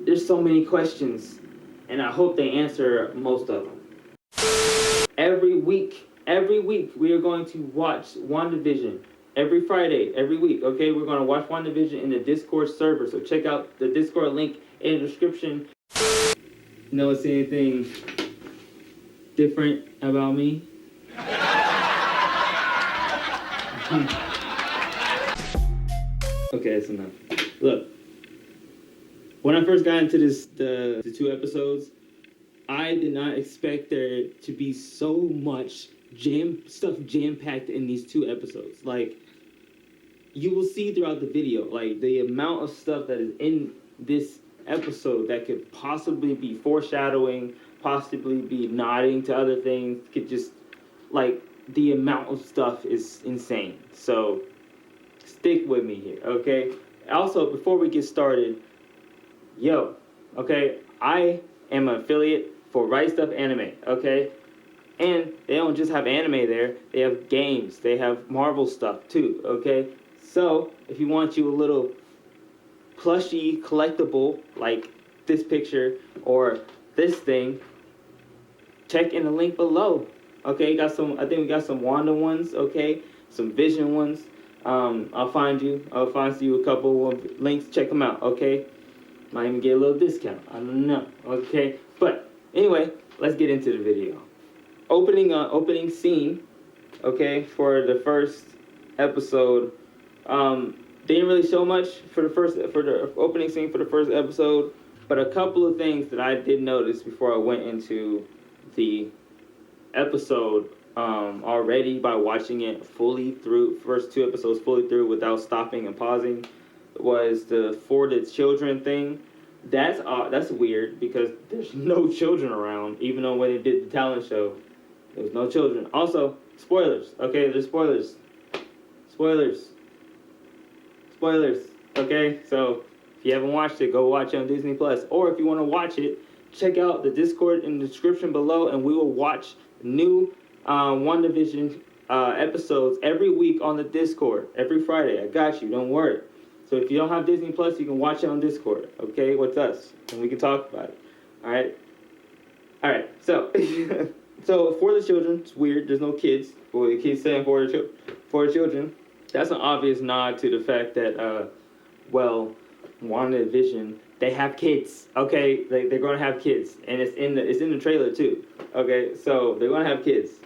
there's so many questions, and I hope they answer most of them. Every week, we are going to watch WandaVision. Every Friday, every week, okay? We're going to watch WandaVision in the Discord server, so check out the Discord link in the description. Notice anything different about me? Okay, that's enough. Look, when I first got into the 2 episodes, I did not expect there to be so much jam-packed in these 2 episodes. Like, you will see throughout the video, like, the amount of stuff that is in this episode that could possibly be foreshadowing, possibly be nodding to other things, could just, like, the amount of stuff is insane. So, stick with me here, okay? Also, before we get started, okay, I am an affiliate for Right Stuff Anime, okay? And they don't just have anime there, they have games, they have Marvel stuff too, okay? So, if you want you a little plushy collectible, like this picture or this thing, check in the link below, okay? I think we got some Wanda ones, okay? Some Vision ones. I'll find you a couple of links, check them out, okay? Might even get a little discount, I don't know, okay? But anyway, let's get into the video. Opening scene, okay, for the first episode. Didn't really show much for the opening scene for the first episode, but a couple of things that I did notice before I went into the episode already by watching it fully through, first 2 episodes fully through without stopping and pausing, was the for the children thing. That's weird because there's no children around, even though when they did the talent show, there's no children. Also, spoilers, okay? There's spoilers. Spoilers, okay? So, if you haven't watched it, go watch it on Disney+. Or if you want to watch it, check out the Discord in the description below, and we will watch new WandaVision episodes every week on the Discord. Every Friday. I got you, don't worry. So if you don't have Disney+, you can watch it on Discord, okay, with us, and we can talk about it, all right, so, so for the children, it's weird, there's no kids, well, it keeps saying for the children. That's an obvious nod to the fact that, well, WandaVision, they have kids, okay, they're gonna have kids, and it's in the trailer too, okay, so they're gonna have kids,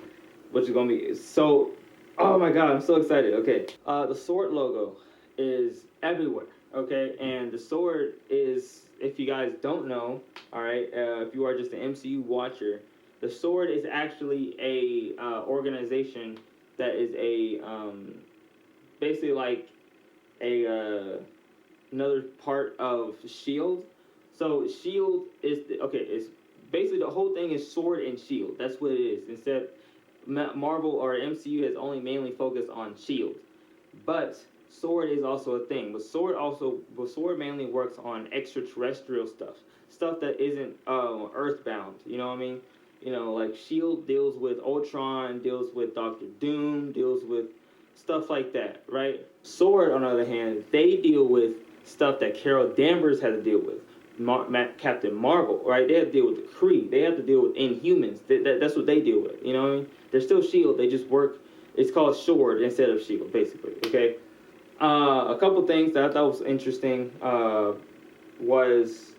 which is gonna be so, oh my god, I'm so excited, okay. The sword logo is everywhere, okay, and the sword is, if you guys don't know, all right, if you are just an MCU watcher, the sword is actually a organization that is a basically like a another part of SHIELD. So SHIELD is it's basically the whole thing is sword and shield. That's what it is. Instead, Marvel or MCU has only mainly focused on SHIELD, but sword is also a thing. But sword mainly works on extraterrestrial stuff that isn't earthbound. You know what I mean? You know, like SHIELD deals with Ultron, deals with Doctor Doom, deals with stuff like that, right? Sword, on the other hand, they deal with stuff that Carol Danvers had to deal with. Captain Marvel, right? They have to deal with the Kree. They have to deal with Inhumans. That's what they deal with. You know what I mean? They're still SHIELD. They just work. It's called SWORD instead of SHIELD, basically. Okay. A couple things that I thought was interesting was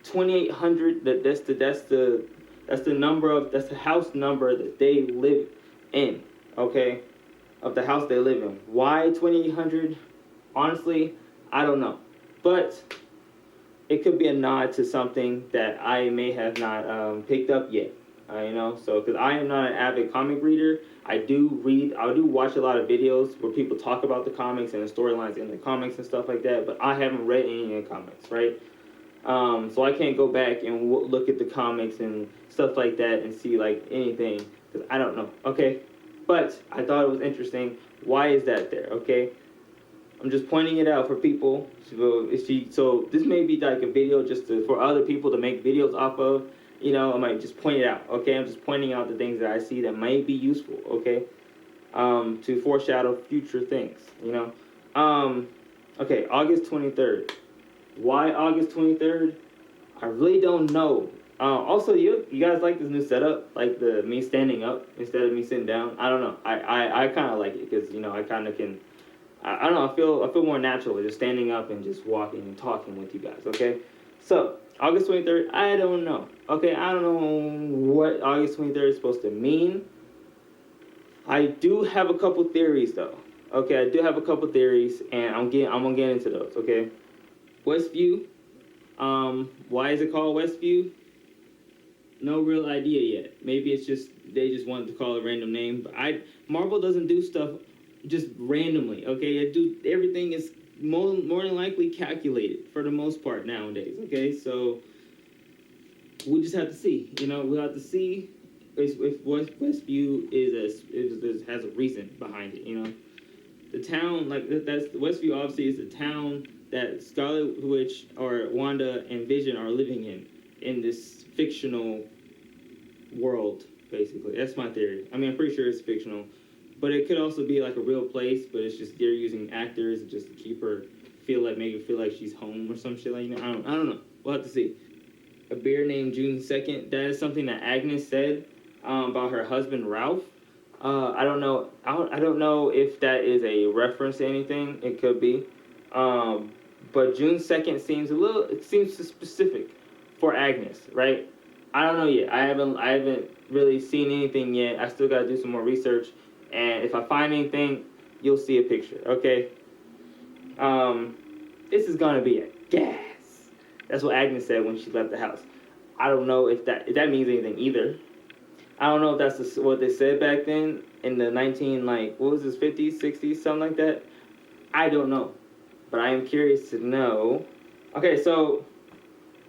2800. That's the house number that they live in. Okay, of the house they live in. Why 2800? Honestly, I don't know, but it could be a nod to something that I may have not picked up yet. You know, so because I am not an avid comic reader, I do watch a lot of videos where people talk about the comics and the storylines in the comics and stuff like that, but I haven't read any of the comics, right? So I can't go back and look at the comics and stuff like that and see like anything, because I don't know, okay? But I thought it was interesting. Why is that there, okay? I'm just pointing it out for people. So this may be like a video just for other people to make videos off of. You know, I might just point it out, okay? I'm just pointing out the things that I see that may be useful, okay? To foreshadow future things, you know? Okay, August 23rd. Why August 23rd? I really don't know. Also, you guys like this new setup, like the me standing up instead of me sitting down. I don't know. I kind of like it because I kind of can. I don't know. I feel more natural with just standing up and just walking and talking with you guys. Okay, so August 23rd. I don't know. Okay, I don't know what August 23rd is supposed to mean. I do have a couple theories though. Okay, I do have a couple theories, and I'm gonna get into those. Okay, Westview. Why is it called Westview? No real idea yet. Maybe it's just they just wanted to call it a random name. But Marvel doesn't do stuff just randomly. Okay, everything is more than likely calculated for the most part nowadays. Okay, so we just have to see. We'll have to see if Westview has a reason behind it. The town, like that's Westview, obviously is the town that Scarlet Witch or Wanda and Vision are living in this fictional world. Basically, that's my theory. I mean, I'm pretty sure it's fictional, but it could also be like a real place. But it's just they're using actors just to keep her make her feel like she's home or some shit like that. I don't know. We'll have to see. A bear named June 2nd. That is something that Agnes said about her husband Ralph. I don't know. I don't know if that is a reference to anything. It could be. But June 2nd seems specific for Agnes, right? I don't know yet. I haven't really seen anything yet. I still gotta do some more research, and if I find anything, you'll see a picture. Okay. This is gonna be a gas. That's what Agnes said when she left the house. I don't know if that means anything either. I don't know if that's what they said back then in the 50s, 60s, something like that. I don't know, but I am curious to know. Okay, so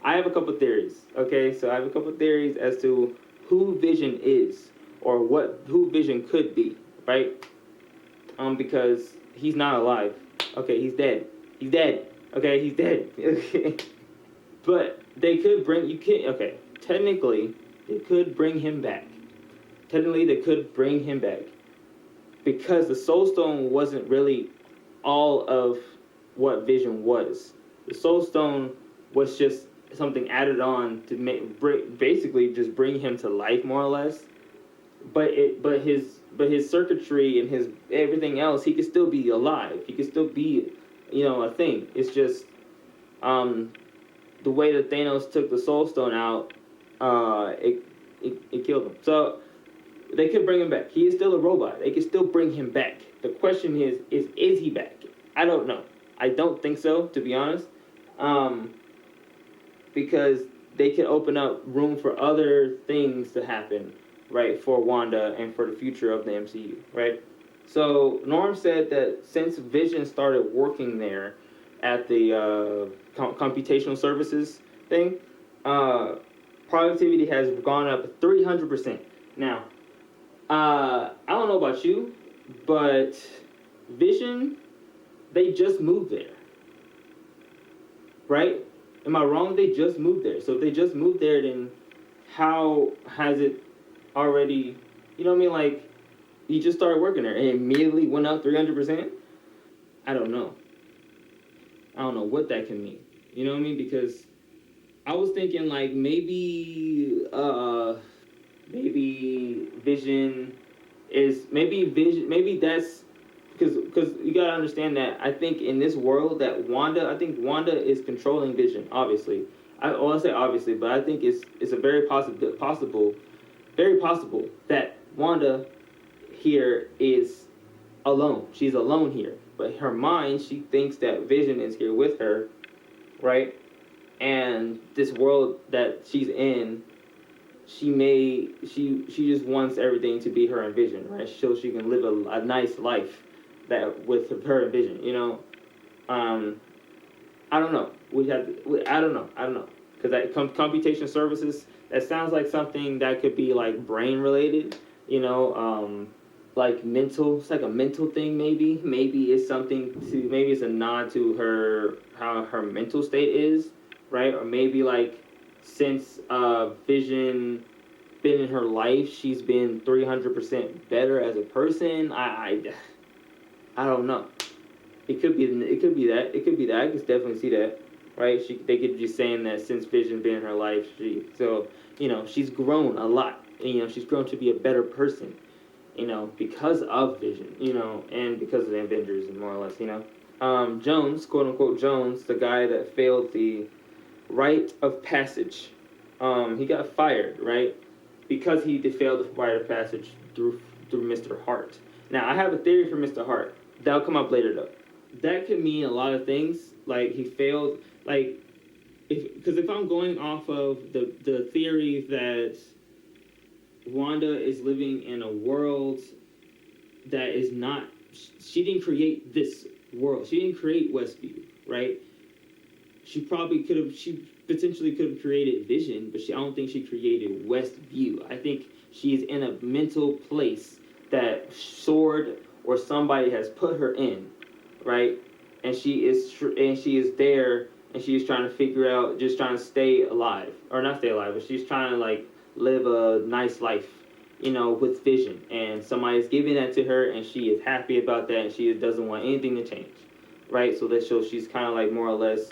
I have a couple theories. Okay, so I have a couple theories as to who Vision is or who Vision could be, right? Because he's not alive. Okay, he's dead. He's dead. Okay, he's dead. Okay, but they could technically they could bring him back. Technically, they could bring him back because the Soul Stone wasn't really all of what Vision was. The Soul Stone was just something added on to basically just bring him to life, more or less. But his circuitry and his everything else, he could still be alive. He could still be, a thing. It's just the way that Thanos took the Soul Stone out, it killed him. So they could bring him back. He is still a robot. They could still bring him back. The question is he back? I don't know. I don't think so, to be honest. Because they could open up room for other things to happen, right, for Wanda and for the future of the MCU, right? So Norm said that since Vision started working there at the computational services thing, productivity has gone up 300%. Now, I don't know about you, but Vision, they just moved there, right? Am I wrong? They just moved there. So if they just moved there, then how has it already, you know what I mean? Like, he just started working there and it immediately went up 300%? I don't know. I don't know what that can mean. You know what I mean? Because I was thinking like maybe Vision, maybe that's because you gotta understand that I think in this world that Wanda is controlling Vision. Obviously, I say obviously, but I think it's a very possible that Wanda here is alone. She's alone here, but her mind, she thinks that Vision is here with her, right? And this world that she's in, she just wants everything to be her and Vision, right? So she can live a nice life that with her and Vision, I don't know. I don't know. Because that computation services, that sounds like something that could be like brain related, like mental. It's like a mental thing, maybe. Maybe it's a nod to how her mental state is, right? Or maybe like since Vision been in her life, she's been 300% better as a person. I don't know. It could be that. I can definitely see that. right? They could be saying that since Vision been in her life, she's grown a lot. She's grown to be a better person, because of Vision, and because of the Avengers, and more or less. Jones, quote unquote Jones, the guy that failed the rite of passage, he got fired, right? Because he failed the rite of passage through Mr. Hart. Now, I have a theory for Mr. Hart. That'll come up later, though. That could mean a lot of things. Like, he failed, like, because if I'm going off of the theory that Wanda is living in a world that is not, she didn't create this world. She didn't create Westview, right? She potentially could have created Vision, but I don't think she created Westview. I think she's in a mental place that SWORD or somebody has put her in, right? And she is there, and she's trying to figure out, just trying to stay alive, or not stay alive, but she's trying to like live a nice life, with Vision. And somebody's giving that to her, and she is happy about that, and she doesn't want anything to change, right? So that shows she's kind of like more or less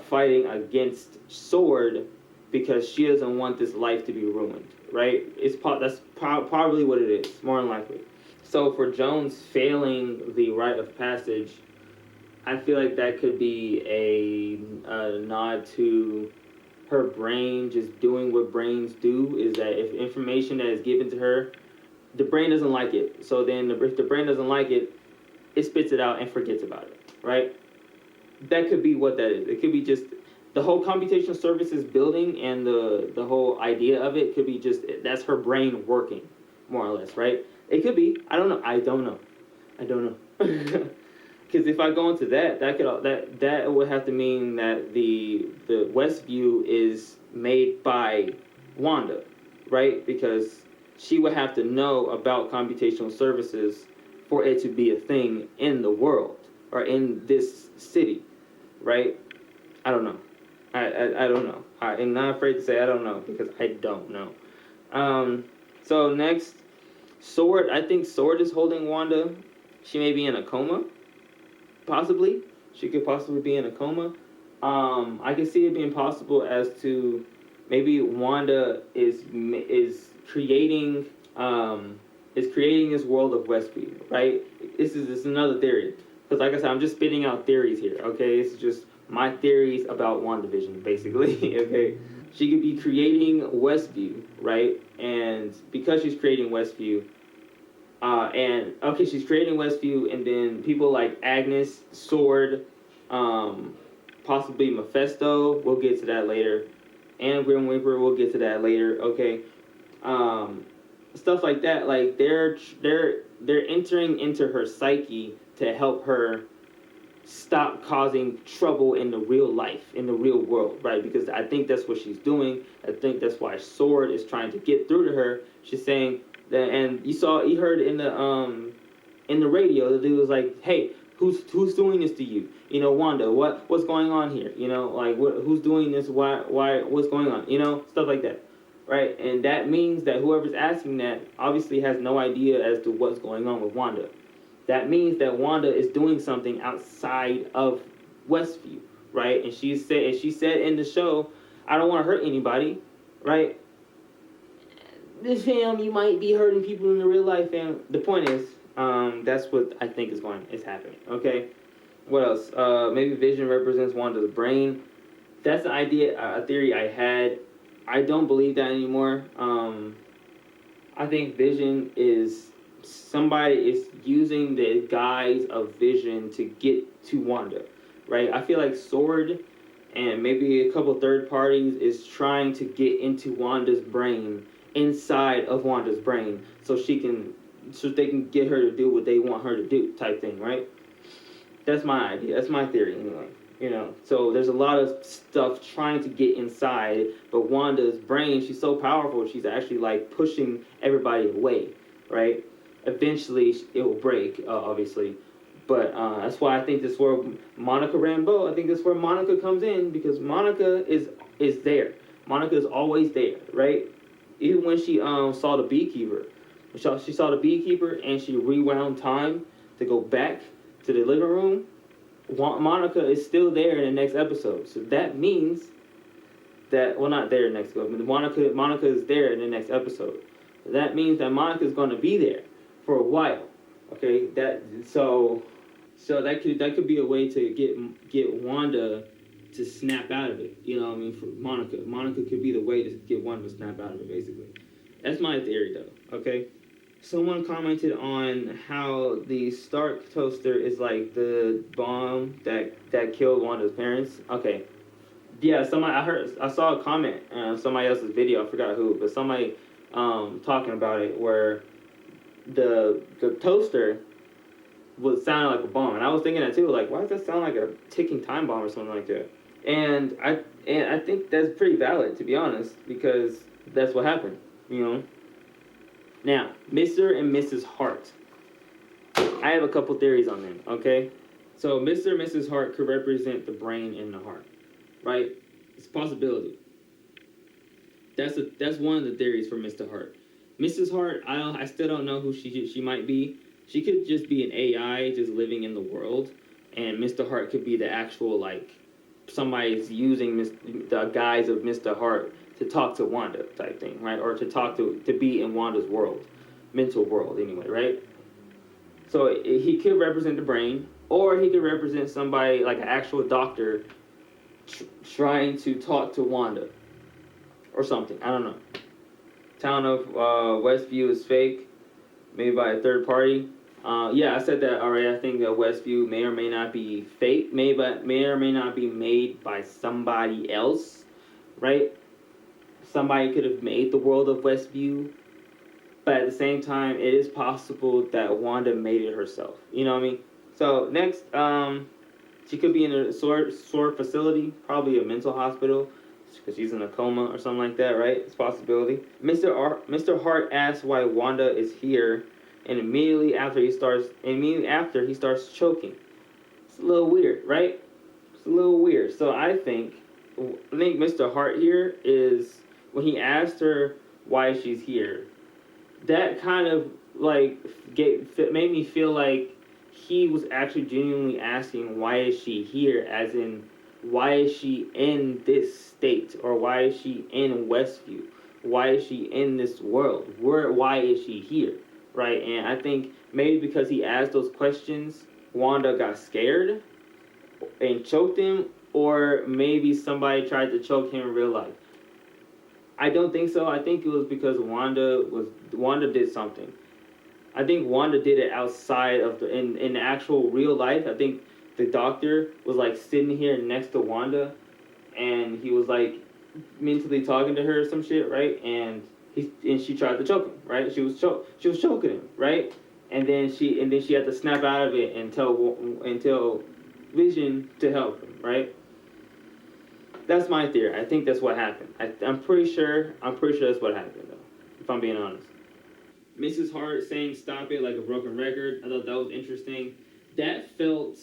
fighting against SWORD because she doesn't want this life to be ruined, right? That's probably what it is, more than likely. So for Jones failing the rite of passage, I feel like that could be a nod to her brain just doing what brains do, is that if information that is given to her, the brain doesn't like it. So then if the brain doesn't like it, it spits it out and forgets about it, right? That could be what that is. It could be just the whole computational services building, and the whole idea of it could be just, that's her brain working, more or less, right? It could be. I don't know. Because if I go into that would have to mean that the Westview is made by Wanda, right? Because she would have to know about computational services for it to be a thing in the world or in this city, right? I don't know. I don't know. I'm not afraid to say I don't know, because I don't know. So next, SWORD. I think SWORD is holding Wanda. She may be in a coma. Possibly. She could possibly be in a coma. I can see it being possible as to maybe Wanda is creating this world of Westview, right? This is another theory. Because like I said, I'm just spitting out theories here, okay? It's just my theories about WandaVision, basically, okay? She could be creating Westview, right? And because she's creating Westview, she's creating Westview, and then people like Agnes, SWORD, possibly Mephisto, we'll get to that later, and Grim Reaper, we'll get to that later, okay? Stuff like that, like they're entering into her psyche to help her stop causing trouble in the real life, in the real world, right? Because I think that's what she's doing. I think that's why SWORD is trying to get through to her. She's saying that, and you heard in the radio, the dude was like, "Hey, who's doing this to you? Wanda, what's going on here? Who's doing this? Why, what's going on? Stuff like that." Right? And that means that whoever's asking that obviously has no idea as to what's going on with Wanda. That means that Wanda is doing something outside of Westview, right? And she said in the show, "I don't want to hurt anybody," right? This fam, you might be hurting people in the real life, fam. The point is, that's what I think is happening. Okay. What else? Maybe Vision represents Wanda's brain. That's an idea, a theory I had. I don't believe that anymore. I think Vision is somebody is using the guise of Vision to get to Wanda, right? I feel like SWORD and maybe a couple third parties is trying to get into Wanda's brain, inside of Wanda's brain, so they can get her to do what they want her to do, type thing, right? That's my idea. That's my theory anyway. So there's a lot of stuff trying to get inside, but Wanda's brain, she's so powerful, she's actually like pushing everybody away, right? Eventually it will break, obviously, but that's why I think this is where Monica Rambeau, I think that's where Monica comes in, because Monica is there. Monica is always there, right? Even when she saw the beekeeper, she saw the beekeeper and she rewound time to go back to the living room. Monica is still there in the next episode. So that means that, well, not there next episode, but Monica is there in the next episode. That means that Monica is going to be there for a while. Okay, so that could be a way to get Wanda to snap out of it. You know what I mean? For Monica could be the way to get Wanda to snap out of it. Basically, that's my theory, though. Okay. Someone commented on how the Stark toaster is like the bomb that killed Wanda's parents. Okay. Yeah, I saw a comment on somebody else's video, I forgot who, but somebody talking about it where the toaster was sounding like a bomb. And I was thinking that too, like, why does that sound like a ticking time bomb or something like that? And I think that's pretty valid, to be honest, because that's what happened, you know? Now, Mr. and Mrs. Hart. I have a couple theories on them, okay? So Mr. and Mrs. Hart could represent the brain and the heart, right? It's a possibility. That's one of the theories for Mr. Hart. Mrs. Hart, I still don't know who she might be. She could just be an AI just living in the world, and Mr. Hart could be the actual, like, somebody's using the guise of Mr. Hart to talk to Wanda type thing, right? Or to be in Wanda's world, mental world anyway, right? So he could represent the brain, or he could represent somebody like an actual doctor trying to talk to Wanda or something. I don't know. Town of Westview is fake, made by a third party. Yeah, I said that already. I think that Westview may or may not be fake, may or may not be made by somebody else, right? Somebody could have made the world of Westview, but at the same time, it is possible that Wanda made it herself. You know what I mean? So next, she could be in a sort facility, probably a mental hospital, because she's in a coma or something like that, right? It's a possibility. Mr. Hart asks why Wanda is here, and immediately after he starts choking. It's a little weird, right? It's a little weird. So I think Mr. Hart here is, when he asked her why she's here, that kind of like made me feel like he was actually genuinely asking why is she here, as in why is she in this state, or why is she in Westview, why is she in this world, why is she here, right? And I think maybe because he asked those questions, Wanda got scared and choked him, or maybe somebody tried to choke him in real life. I don't think so. I think it was because Wanda did something. I think Wanda did it outside of in the actual real life. I think the doctor was like sitting here next to Wanda, and he was like mentally talking to her or some shit, right? And she tried to choke him, right? She was choking him, right? And then she had to snap out of it and tell Vision to help him, right? That's my theory. I think that's what happened. I'm pretty sure that's what happened, though, if I'm being honest. Mrs. Hart saying "stop it" like a broken record. I thought that was interesting. That felt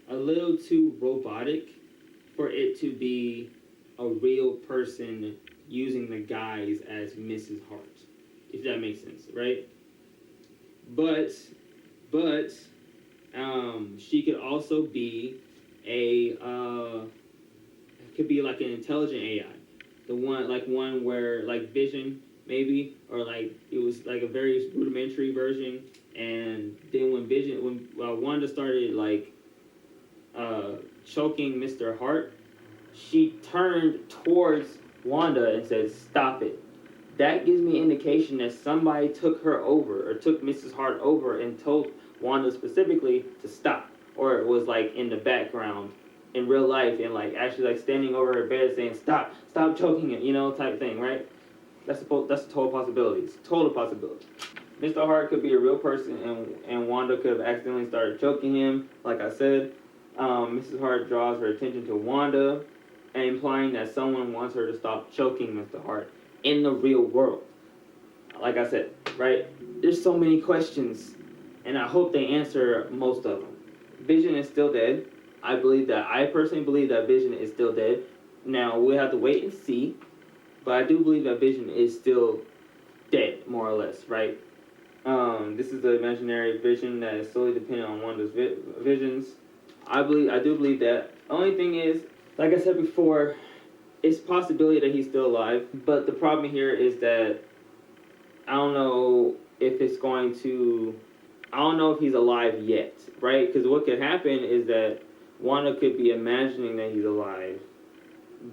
a little too robotic for it to be a real person using the guise as Mrs. Hart, if that makes sense, right? But she could also be could be like an intelligent AI, the one where like Vision maybe, or like it was like a very rudimentary version, and then when Wanda started like choking Mr. Hart, she turned towards Wanda and said, "Stop it." That gives me indication that somebody took her over, or took Mrs. Hart over and told Wanda specifically to stop, or it was like in the background in real life, and like actually like standing over her bed saying stop choking it, you know, type thing, right? That's a total possibility. It's a total possibility. Mr. Hart could be a real person, and Wanda could have accidentally started choking him, like I said. Mrs. Hart draws her attention to Wanda, and implying that someone wants her to stop choking Mr. Hart in the real world. Like I said, right? There's so many questions, and I hope they answer most of them. Vision is still dead. I personally believe that Vision is still dead. Now, we'll have to wait and see, but I do believe that Vision is still dead, more or less, right? This is the imaginary Vision that is solely dependent on Wanda's visions. I do believe that. Only thing is, like I said before, it's a possibility that he's still alive. But the problem here is that I don't know if it's going to. I don't know if he's alive yet, right? Because what could happen is that Wanda could be imagining that he's alive,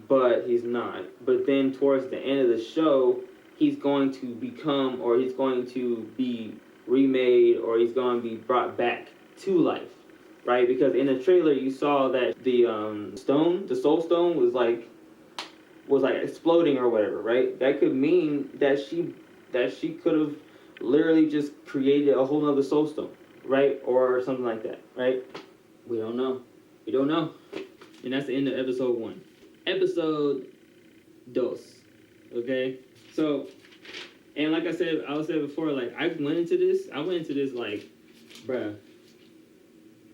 but he's not. But then towards the end of the show, he's going to become, or he's going to be remade, or he's going to be brought back to life, right? Because in the trailer you saw that the stone, the soul stone, was like exploding or whatever, right? That could mean that she could have literally just created a whole nother soul stone, right? Or something like that, right? We don't know. We don't know. And that's the end of episode 1. Episode 2. Okay? So, and like I said before, like, I went into this like, bruh,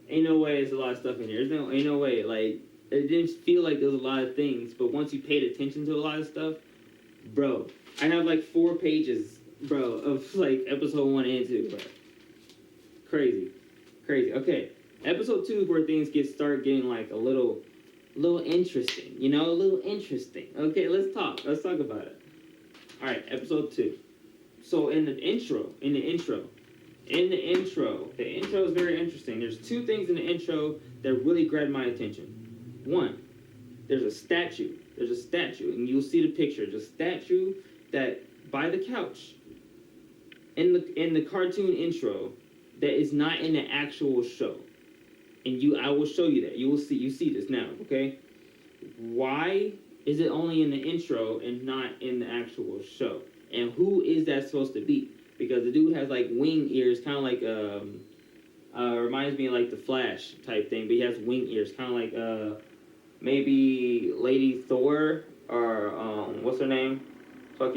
ain't no way there's a lot of stuff in here. Ain't no way. Like, it didn't feel like there was a lot of things, but once you paid attention to a lot of stuff, bro, I have like 4 pages, bro, of like episode 1 and 2, bro. Crazy. Okay, episode 2 is where things start getting like a little interesting, you know, a little interesting. Okay, let's talk about it. All right, episode 2. So the intro is very interesting. There's 2 things in the intro that really grabbed my attention. 1, there's a statue, and you'll see the picture. There's a statue that by the couch in the cartoon intro that is not in the actual show. And I will show you that. You see this now, okay? Why is it only in the intro and not in the actual show? And who is that supposed to be? Because the dude has like wing ears, kind of like reminds me of like the Flash type thing, but he has wing ears, kind of like maybe Lady Thor, or what's her name? I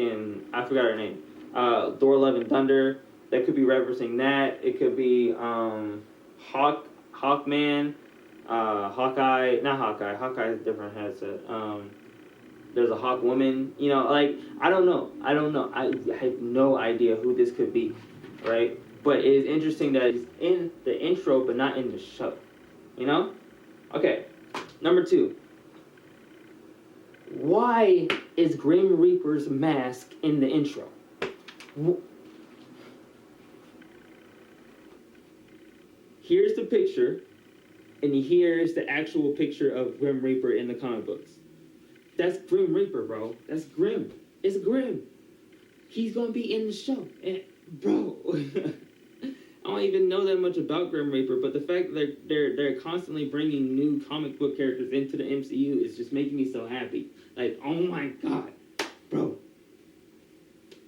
forgot her name. Thor: Love and Thunder. That could be referencing that. It could be Hawkman, Hawkeye. Not Hawkeye. Hawkeye has a different headset. There's a Hawk woman. You know, like, I don't know. I have no idea who this could be, right? But it is interesting that it's in the intro, but not in the show. You know? Okay. Number 2. Why is Grim Reaper's mask in the intro? Here's the picture, and here's the actual picture of Grim Reaper in the comic books. That's Grim Reaper, bro. That's Grim. It's Grim. He's gonna be in the show. And, bro, I don't even know that much about Grim Reaper, but the fact that they're constantly bringing new comic book characters into the MCU is just making me so happy. Like, oh my god, bro.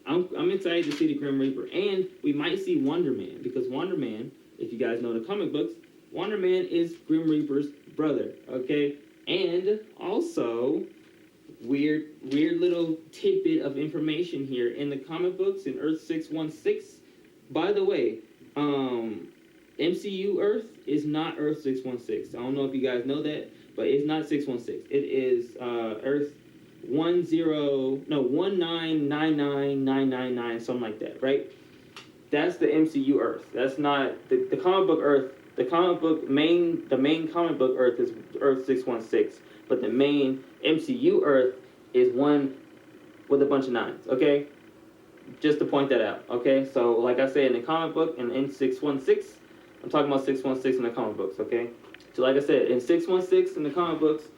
I'm excited to see the Grim Reaper, and we might see Wonder Man, because Wonder Man, if you guys know the comic books, Wonder Man is Grim Reaper's brother, okay? And also, weird little tidbit of information here in the comic books in Earth 616. By the way, MCU Earth is not Earth 616. I don't know if you guys know that, but it's not 616. It is Earth 1999999, something like that, right? That's the MCU Earth. That's not the comic book Earth. The main comic book Earth is Earth 616, but the main MCU Earth is one with a bunch of 9s, okay? Just to point that out, okay? So, like I said, in the comic book, and in 616, I'm talking about 616 in the comic books, okay? So, like I said, in 616 in the comic books,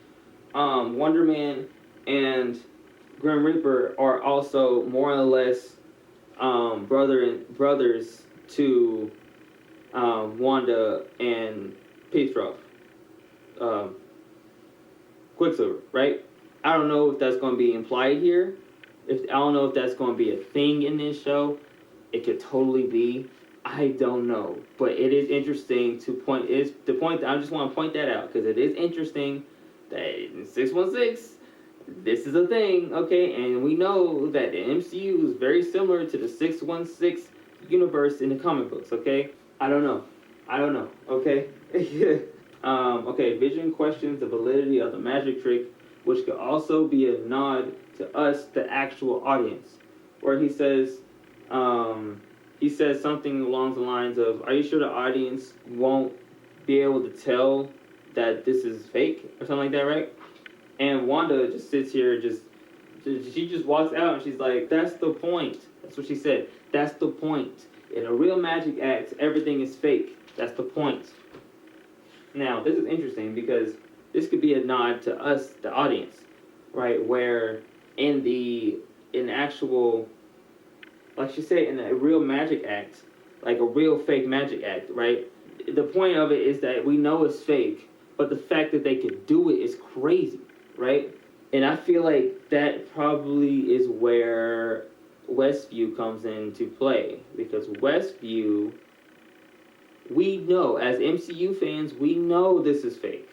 Wonder Man and Grim Reaper are also more or less brothers to Wanda and Peace Quicksilver, right? I don't know if that's going to be implied here. I don't know if that's going to be a thing in this show. It could totally be. I don't know, but it is interesting to point. I just want to point that out because it is interesting that in 616 this is a thing, okay? And we know that the MCU is very similar to the 616 universe in the comic books, okay? I don't know, okay? Okay, Vision questions the validity of the magic trick, which could also be a nod to us, the actual audience, where he says something along the lines of, are you sure the audience won't be able to tell that this is fake or something like that, right? And Wanda just sits here, she just walks out and she's like, "That's the point." That's what she said. That's the point. In a real magic act, everything is fake. That's the point. Now, this is interesting because this could be a nod to us, the audience, right? Where in actual, like she said, in a real magic act, like a real fake magic act, right? The point of it is that we know it's fake, but the fact that they could do it is crazy, right? And I feel like that probably is where Westview comes into play, because Westview, we know, as MCU fans, we know this is fake.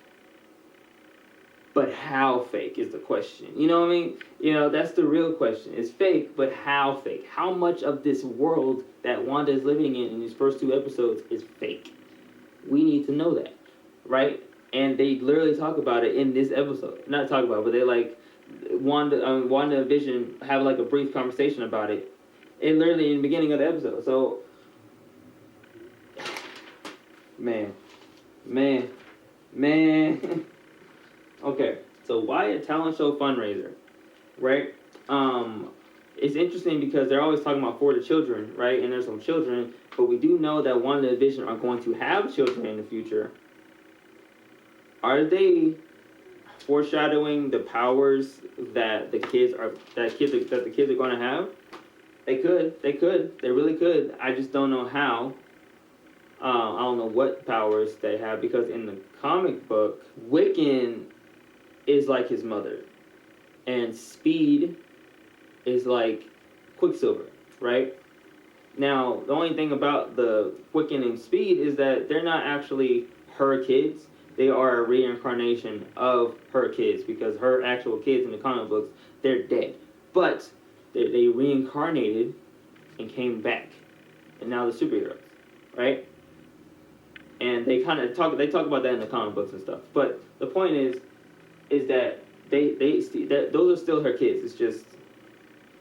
But how fake is the question? You know what I mean? You know, that's the real question. It's fake, but how fake? How much of this world that Wanda is living in these first 2 episodes is fake? We need to know that, right? And they literally talk about it in this episode. Not talk about it, but they like, Wanda and Vision have like a brief conversation about it. And literally in the beginning of the episode. So, man. Okay, so why a talent show fundraiser, right? It's interesting because they're always talking about for the children, right? And there's some children, but we do know that Wanda and Vision are going to have children in the future. Are they foreshadowing the powers that the kids are going to have? They really could. I just don't know how. I don't know what powers they have, because in the comic book, Wiccan is like his mother, and Speed is like Quicksilver, right? Now, the only thing about the Wiccan and Speed is that they're not actually her kids. They are a reincarnation of her kids, because her actual kids in the comic books, they're dead. But they reincarnated and came back, and now they're superheroes, right? And they kind of talk about that in the comic books and stuff. But the point is that those are still her kids. It's just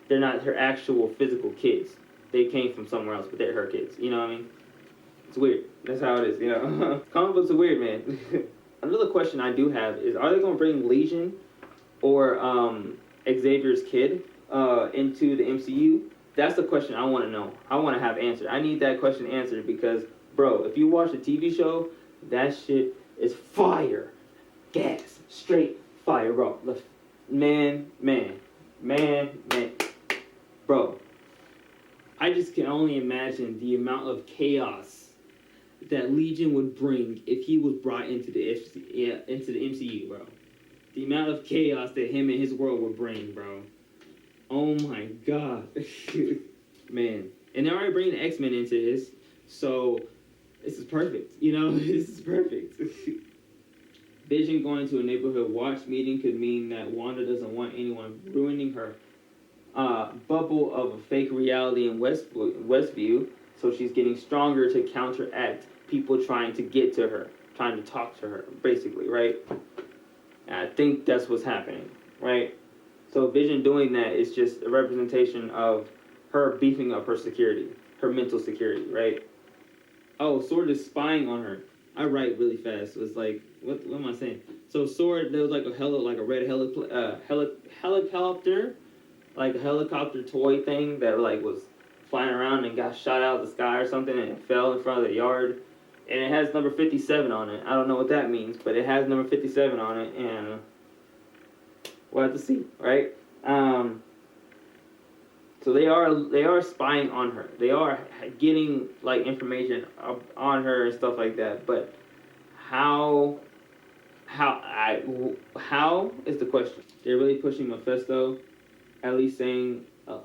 they're not her actual physical kids. They came from somewhere else, but they're her kids. You know what I mean? It's weird. That's how it is, you know? Comic books are weird, man. Another question I do have is, are they going to bring Legion or Xavier's kid into the MCU? That's the question I want to know. I want to have answered. I need that question answered because, bro, if you watch the TV show, that shit is fire. Gas. Straight fire, bro. Man. Bro, I just can only imagine the amount of chaos that Legion would bring if he was brought into the MCU, bro. The amount of chaos that him and his world would bring, bro. Oh my god. Man. And they're already bringing the X-Men into this, so this is perfect. You know, this is perfect. Vision going to a neighborhood watch meeting could mean that Wanda doesn't want anyone ruining her bubble of a fake reality in Westview, so she's getting stronger to counteract people trying to get to her, trying to talk to her, basically, right? And I think that's what's happening, right? So Vision doing that is just a representation of her beefing up her security, her mental security, right? Oh, Sword is spying on her. I write really fast. So it's like, what am I saying? So Sword, there was like a red helicopter, like a helicopter toy thing that like was flying around and got shot out of the sky or something, and it fell in front of the yard. And it has number 57 on it. I don't know what that means, but it has number 57 on it, and we'll have to see, right? So they are spying on her. They are getting like information on her and stuff like that. But how is the question? They're really pushing Mephisto, at least saying a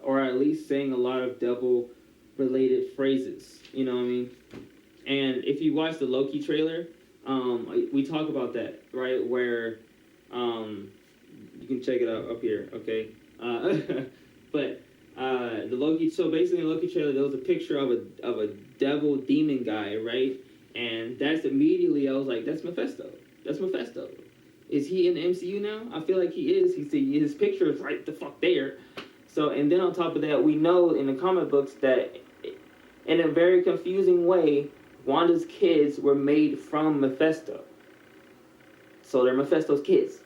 lot of devil-related phrases. You know what I mean? And if you watch the Loki trailer, we talk about that, right? Where you can check it out up here, okay? But the Loki. So basically, in the Loki trailer, there was a picture of a devil demon guy, right? And that's immediately I was like, that's Mephisto. That's Mephisto. Is he in the MCU now? I feel like he is. His picture is right the fuck there. So, and then on top of that, we know in the comic books that in a very confusing way, Wanda's kids were made from Mephisto. So they're Mephisto's kids.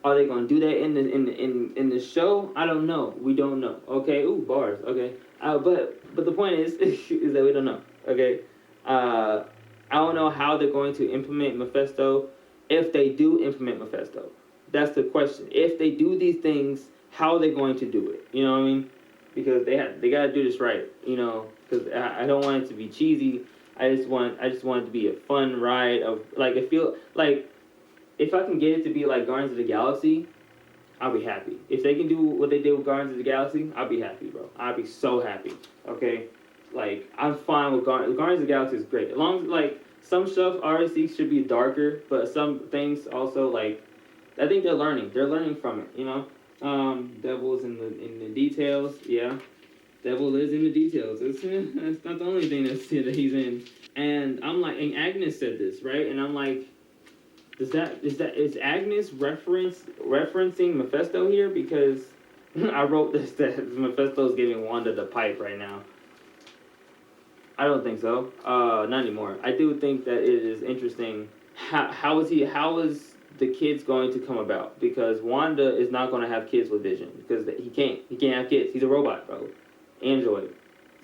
Are they gonna do that in the show? I don't know. We don't know. Okay. Ooh, bars. Okay. But the point is is that we don't know. Okay. I don't know how they're going to implement Mephisto. If they do implement Mephisto, that's the question. If they do these things, how are they going to do it? You know what I mean? Because they gotta do this right. You know, because I don't want it to be cheesy. I just want it to be a fun ride of like it feel like if I can get it to be like Guardians of the Galaxy, I'll be happy. If they can do what they did with Guardians of the Galaxy, I'll be happy, bro. I'll be so happy. Okay, like I'm fine with Guardians of the Galaxy is great. As long as like some stuff obviously should be darker, but some things also like I think they're learning. They're learning from it. You know, Devil's in the details. Yeah, Devil is in the details. It's not the only thing that he's in. And I'm like, and Agnes said this right, and I'm like. Is Agnes referencing Mephisto here? Because I wrote this that Mephisto's giving Wanda the pipe right now. I don't think so. Not anymore. I do think that it is interesting. How is the kids going to come about? Because Wanda is not going to have kids with Vision because he can't have kids. He's a robot, bro, android.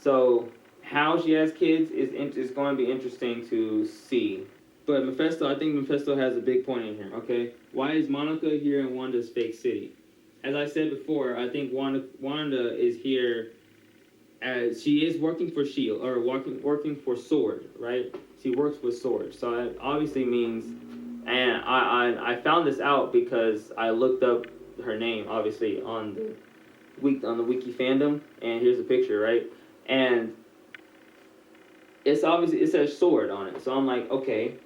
So how she has kids is going to be interesting to see. But Mephisto, I think Mephisto has a big point in here, okay? Why is Monica here in Wanda's fake city? As I said before, I think Wanda is here as she is working for S.H.I.E.L.D. or working for S.W.O.R.D., right? She works with S.W.O.R.D. So that obviously means, and I found this out because I looked up her name, obviously, on the wiki fandom, and here's a picture, right? And it's obviously, it says S.W.O.R.D. on it. So I'm like, okay.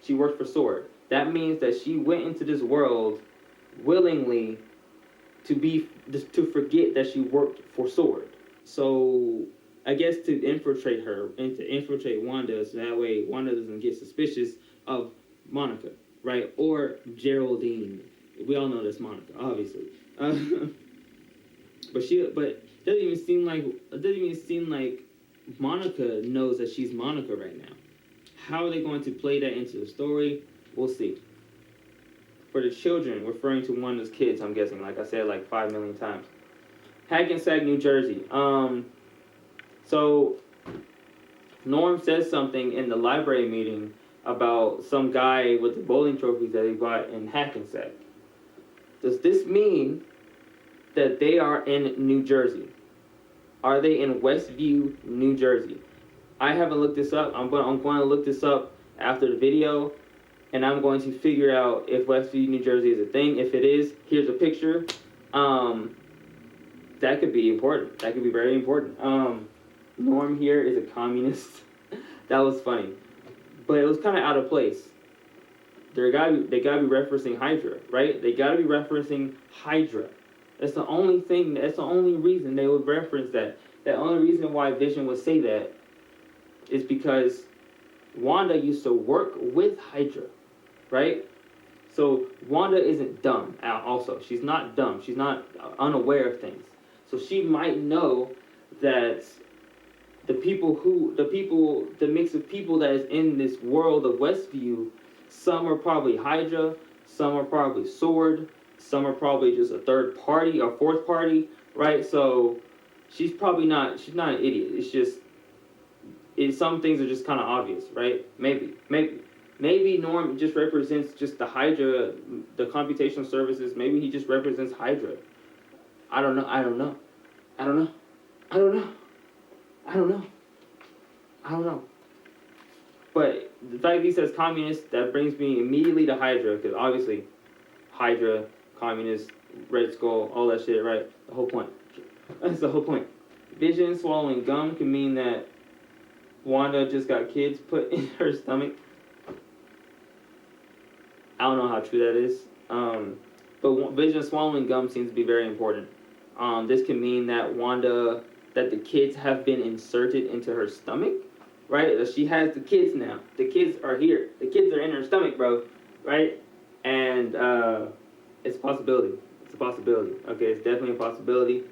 She worked for S.W.O.R.D. That means that she went into this world willingly to forget that she worked for S.W.O.R.D. So I guess to infiltrate her and to infiltrate Wanda, so that way Wanda doesn't get suspicious of Monica, right? Or Geraldine. We all know that's Monica, obviously. But it doesn't even seem like Monica knows that she's Monica right now. How are they going to play that into the story? We'll see. For the children, referring to Wanda's kids, I'm guessing, like I said, like 5 million times. Hackensack, New Jersey. So Norm says something in the library meeting about some guy with the bowling trophies that he bought in Hackensack. Does this mean that they are in New Jersey? Are they in Westview, New Jersey? I haven't looked this up. I'm going to look this up after the video, and I'm going to figure out if Westview, New Jersey is a thing. If it is, here's a picture. That could be important. That could be very important. Norm here is a communist. That was funny, but it was kind of out of place. They gotta be referencing Hydra, right? They gotta be referencing Hydra. That's the only thing. That's the only reason they would reference that. The only reason why Vision would say that is because Wanda used to work with Hydra, right? So Wanda isn't dumb. Also, she's not dumb. She's not unaware of things. So she might know that the mix of people that is in this world of Westview, some are probably Hydra, some are probably S.W.O.R.D., some are probably just a third party or fourth party, right? So she's not an idiot. It's just, some things are just kind of obvious, right? Maybe Norm just represents just the Hydra, the computational services. Maybe he just represents Hydra. I don't know. But the fact that he says communist, that brings me immediately to Hydra, because obviously Hydra, communist, Red Skull, all that shit, right? The whole point. That's the whole point. Vision swallowing gum can mean that Wanda just got kids put in her stomach. I don't know how true that is. But Vision swallowing gum seems to be very important. This can mean that that the kids have been inserted into her stomach, right? That she has the kids now. The kids are here. The kids are in her stomach, bro, right? And it's a possibility. It's a possibility. Okay, it's definitely a possibility.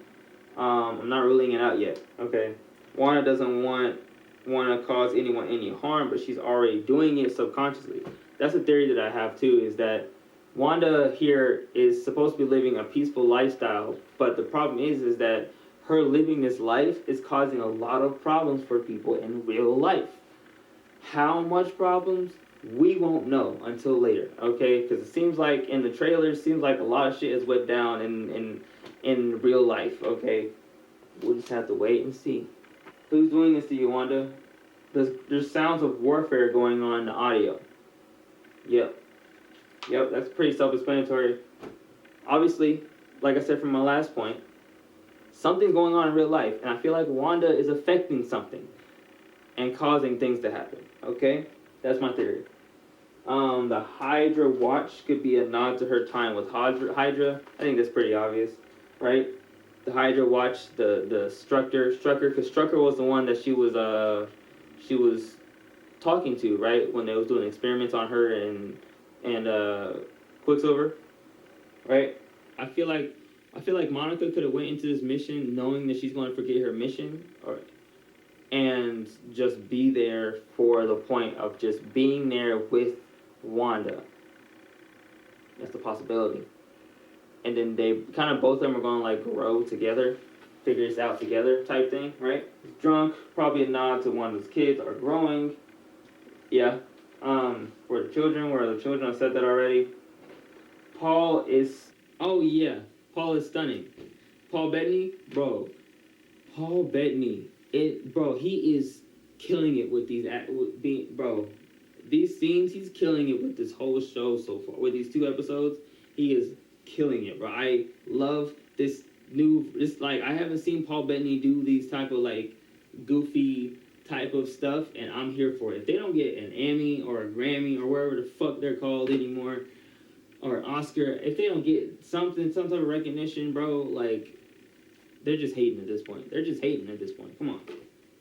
I'm not ruling it out yet. Okay, Wanda doesn't want to cause anyone any harm, but she's already doing it subconsciously. that's a theory that I have too, is that Wanda here is supposed to be living a peaceful lifestyle, but the problem is that her living this life is causing a lot of problems for people in real life. How much problems? We won't know until later, okay? Because it seems like in the trailer, it seems like a lot of shit is went down in real life, okay? We'll just have to wait and see. Who's doing this to you, Wanda? There's sounds of warfare going on in the audio. Yep, that's pretty self-explanatory. Obviously, like I said from my last point, something's going on in real life, and I feel like Wanda is affecting something and causing things to happen, okay? That's my theory. The Hydra watch could be a nod to her time with Hydra. I think that's pretty obvious, right? The Hydra watch, the Strucker, because Strucker was the one that she was talking to, right, when they was doing experiments on her and Quicksilver, right? I feel like Monica could have went into this mission knowing that she's going to forget her mission, and just be there for the point of just being there with Wanda. That's a possibility. And then they kind of, both of them are going to like grow together, figure this out together type thing, right? Drunk, probably a nod to Wanda's kids are growing. Yeah. For the children, where the children, I said that already. Paul is, oh yeah, Paul is stunning. Paul Bettany, bro. Paul Bettany, he is killing it with these scenes. He's killing it with this whole show so far. With these 2 episodes, he is killing it, bro. I love this like, I haven't seen Paul Bettany do these type of like goofy type of stuff, and I'm here for it. If they don't get an Emmy or a Grammy or wherever the fuck they're called anymore, or Oscar, if they don't get some type of recognition, bro, like, they're just hating at this point. Come on.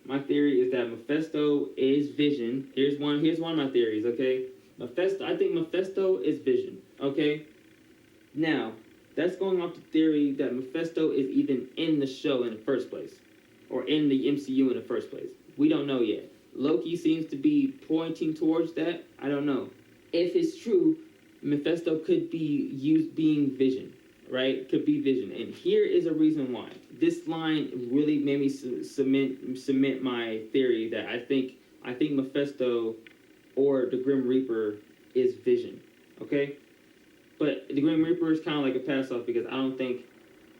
My theory is that Mephisto is Vision. Here's one of my theories, okay? I think Mephisto is Vision, okay? Now, that's going off the theory that Mephisto is even in the show in the first place, or in the MCU in the first place. We don't know yet. Loki seems to be pointing towards that. I don't know. If it's true, Mephisto could be being Vision, right? Could be Vision. And here is a reason why. This line really made me cement my theory that I think Mephisto or the Grim Reaper is Vision, okay? But the Grim Reaper is kind of like a pass-off because I don't think...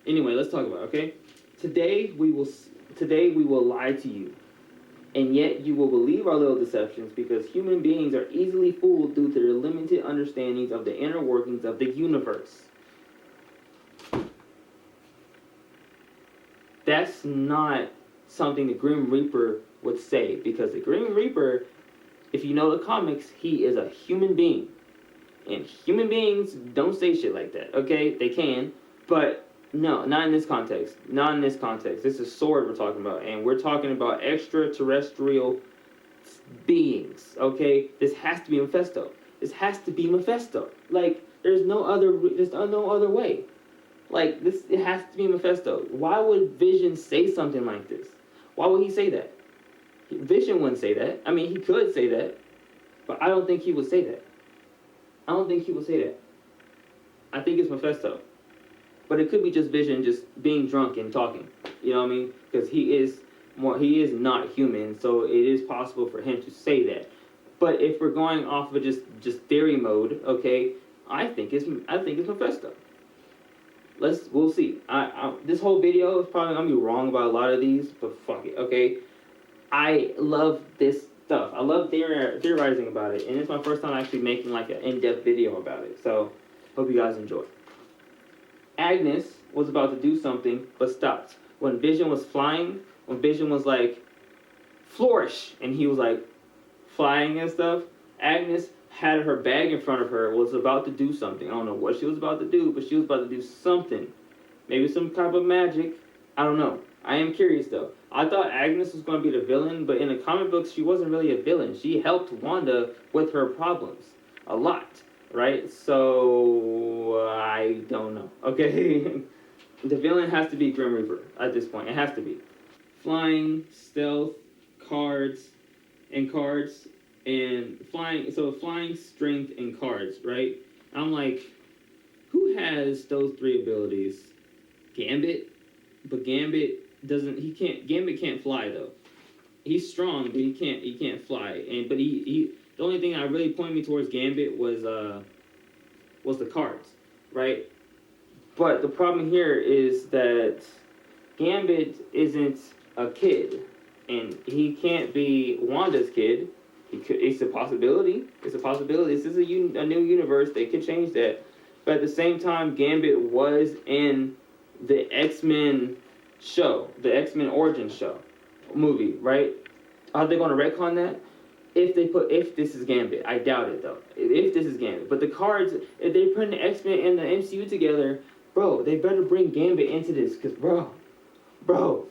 Anyway, let's talk about it, okay? Today we will lie to you, and yet you will believe our little deceptions because human beings are easily fooled due to their limited understandings of the inner workings of the universe. That's not something the Grim Reaper would say, because the Grim Reaper, if you know the comics, he is a human being. And human beings don't say shit like that, okay? They can, but no, not in this context. This is Sword we're talking about, and we're talking about extraterrestrial beings, okay? This has to be Mephisto. Like, there's no other way. Like, it has to be Mephisto. Why would Vision say something like this? Why would he say that? Vision wouldn't say that. I mean, he could say that, but I don't think he would say that. I think it's Mephisto. But it could be just Vision just being drunk and talking. You know what I mean? Because he is not human, so it is possible for him to say that. But if we're going off of just theory mode, okay, I think it's Mephisto. We'll see. This whole video is probably gonna be wrong about a lot of these, but fuck it, okay? I love this stuff. I love theorizing about it, and it's my first time actually making like an in-depth video about it. So, hope you guys enjoy. Agnes was about to do something, but stopped. When Vision was flying, when Vision was like, flourish, and he was like, flying and stuff, Agnes had her bag in front of her, was about to do something. I don't know what she was about to do, but she was about to do something. Maybe some type of magic. I don't know. I am curious, though. I thought Agnes was going to be the villain, but in the comic books, she wasn't really a villain. She helped Wanda with her problems. A lot. Right? So, I don't know. Okay? The villain has to be Grim Reaper at this point. It has to be. Flying, stealth, cards. and flying, strength, and cards, right? I'm like, who has those three abilities? Gambit, but Gambit can't fly though. He's strong, but he can't fly. He the only thing that really pointed me towards Gambit was the cards, right? But the problem here is that Gambit isn't a kid, and he can't be Wanda's kid. It's a possibility. It's a possibility. This is a new universe. They could change that. But at the same time, Gambit was in the X-Men show, the X-Men Origins show, movie, right? Are they going to retcon that? If this is Gambit, I doubt it though. If this is Gambit, but the cards, if they put the X-Men and the MCU together, bro, they better bring Gambit into this, cause bro,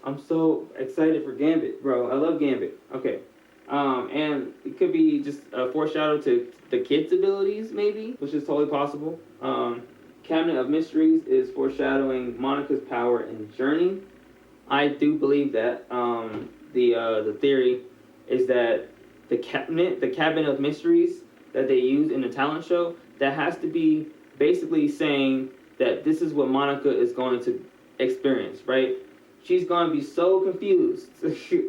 I'm so excited for Gambit, bro. I love Gambit. Okay, and it could be just a foreshadow to the kids' abilities, maybe, which is totally possible. Cabinet of Mysteries is foreshadowing Monica's power in Journey. I do believe that. The theory is that the cabinet of mysteries that they use in the talent show, that has to be basically saying that this is what Monica is going to experience, right? She's going to be so confused,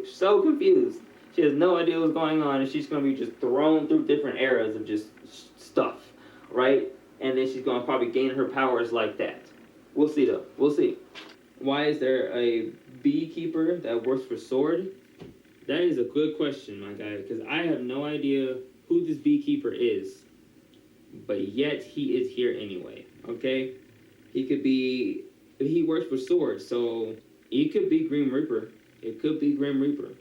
so confused. She has no idea what's going on, and she's going to be just thrown through different eras of just stuff, right? And then she's going to probably gain her powers like that. We'll see, though. We'll see. Why is there a beekeeper that works for Sword? That is a good question, my guy, because I have no idea who this beekeeper is, but yet he is here anyway, okay? He works for Sword, so he could be Grim Reaper. It could be Grim Reaper.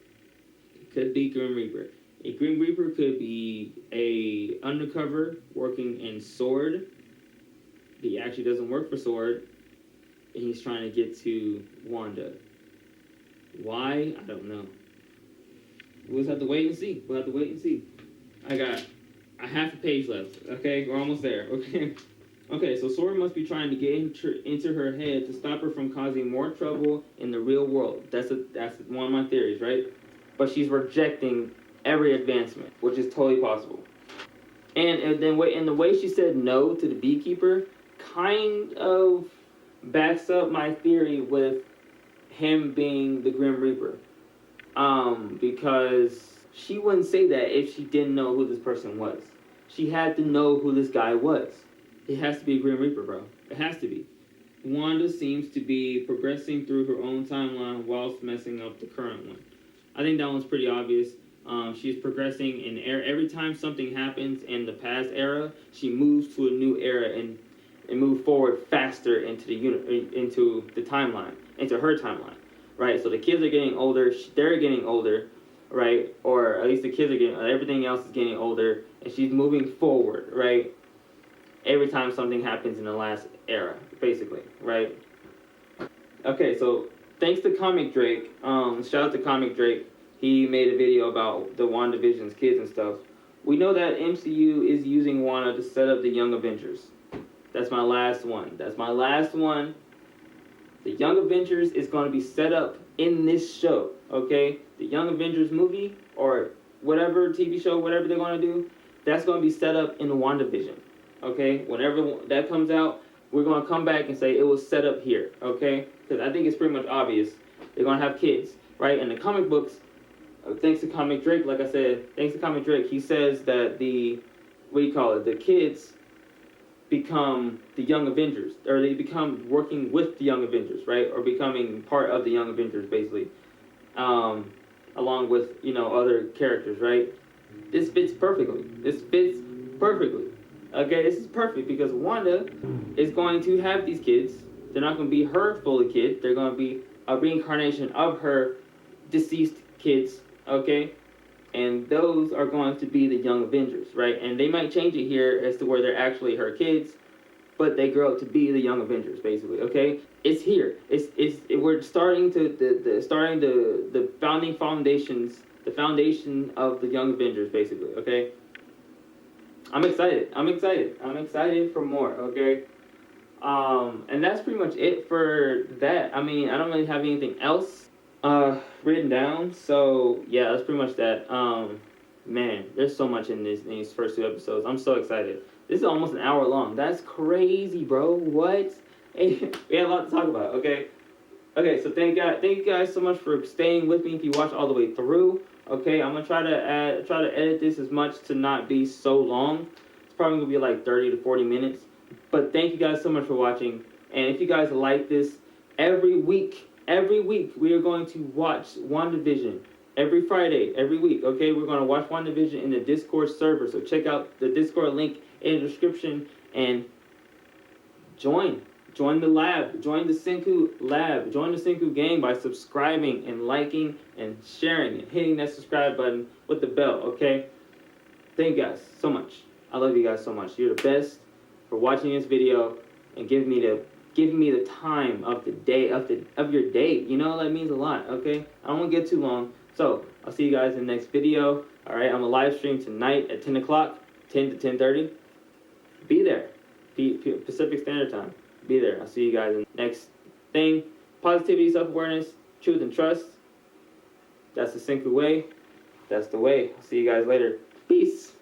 It could be Grim Reaper. A Grim Reaper could be a undercover working in Sword. He actually doesn't work for Sword, and he's trying to get to Wanda. Why? I don't know. We'll just have to wait and see. I got a half a page left. Okay, we're almost there. Okay, so Sword must be trying to get into her head to stop her from causing more trouble in the real world. That's one of my theories, right? But she's rejecting every advancement, which is totally possible. And then the way she said no to the beekeeper kind of backs up my theory with him being the Grim Reaper. Because she wouldn't say that if she didn't know who this person was. She had to know who this guy was. It has to be a Grim Reaper, bro. It has to be. Wanda seems to be progressing through her own timeline whilst messing up the current one. I think that one's pretty obvious. She's progressing in every time something happens in the past era, she moves to a new era and move forward faster into the timeline, into her timeline. Right, so the kids are getting older, they're getting older, right? Or at least the kids are getting, everything else is getting older, and she's moving forward, right? Every time something happens in the last era, basically, right? Okay, so thanks to Comic Drake, shout out to Comic Drake, he made a video about the WandaVision's kids and stuff. We know that MCU is using Wanda to set up the Young Avengers. That's my last one. The Young Avengers is going to be set up in this show, okay? The Young Avengers movie or whatever TV show, whatever they're going to do, that's going to be set up in WandaVision, okay? Whenever that comes out, we're going to come back and say it was set up here, okay? Because I think it's pretty much obvious. They're going to have kids, right? In the comic books, thanks to Comic Drake, like I said, thanks to Comic Drake, he says that the kids become the Young Avengers, or they become working with the Young Avengers, right? Or becoming part of the Young Avengers, basically, along with, other characters, right? This fits perfectly. Okay, this is perfect because Wanda is going to have these kids. They're not going to be her fully kid. They're going to be a reincarnation of her deceased kids, okay? And those are going to be the Young Avengers, right? And they might change it here as to where they're actually her kids, but they grow up to be the Young Avengers, basically, okay? It's here. We're starting the foundation of the Young Avengers, basically, okay? I'm excited for more, okay? And that's pretty much it for that. I mean, I don't really have anything else written down, so yeah, that's pretty much that. Man, there's so much in these first 2 episodes. I'm so excited. This is almost an hour long. That's crazy, bro. What? Hey, we have a lot to talk about. Okay. Okay. So thank you guys so much for staying with me. If you watch all the way through, okay, I'm gonna try to edit this as much to not be so long. It's probably gonna be like 30 to 40 minutes. But thank you guys so much for watching. And if you guys like this, every week we are going to watch WandaVision. Every Friday, every week, okay? We're going to watch WandaVision in the Discord server. So check out the Discord link in the description and join. Join the lab. Join the Senku lab. Join the Senku gang by subscribing and liking and sharing and hitting that subscribe button with the bell, okay? Thank you guys so much. I love you guys so much. You're the best for watching this video and giving me the time of the day of your day. You know, that means a lot, okay? I don't want to get too long. So, I'll see you guys in the next video. Alright, I'm a live stream tonight at 10 o'clock, 10 to 10:30. Be there. Pacific Standard Time. Be there. I'll see you guys in the next thing. Positivity, self-awareness, truth, and trust. That's the Senku way. That's the way. I'll see you guys later. Peace.